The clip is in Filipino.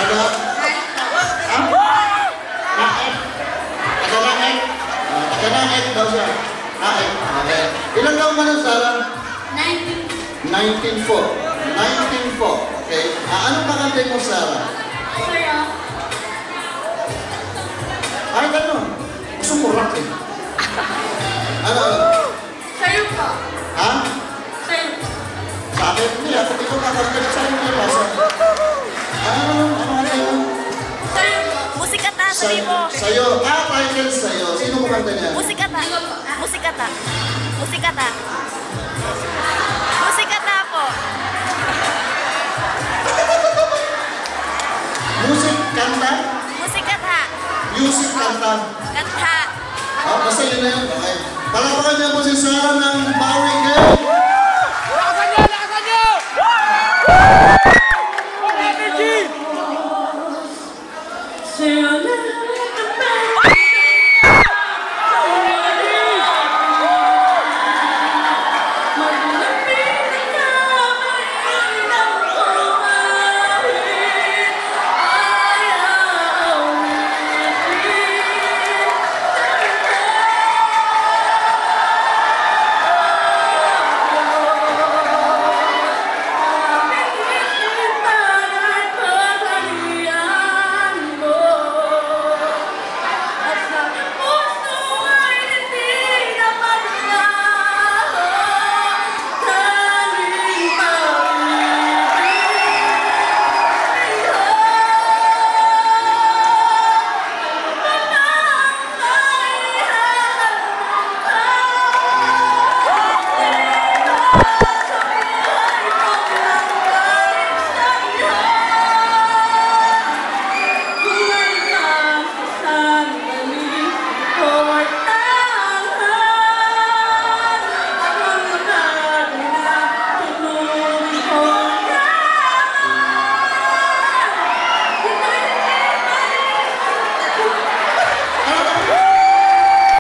Taga? Ha? Naek? Taga Naek? Taga Naek daw siya. Naek. Okay. Ilan taon ka na, Sarah? 19. 19-4. 19-4. Okay. Anong kakantay mo, Sarah? Saya. Ay, gano'n. Gusto mo rock eh. Ano? Sayo pa. Ha? Sayo. Sa akin, hindi. Ako dito kakantay sa inyo. Ano? Sayo pa. Musikata, sabi mo. Sa'yo. Title sa'yo. Sino kumanta niya? Musikata. Musikata. Musikata. Musikata po. Music, kanta? Musikata. Music, kanta. Kanta. Basta yun na yun. Okay. Palapakan niya po si Sarah ng Bowery Game. Lakasan nyo! Lakasan nyo!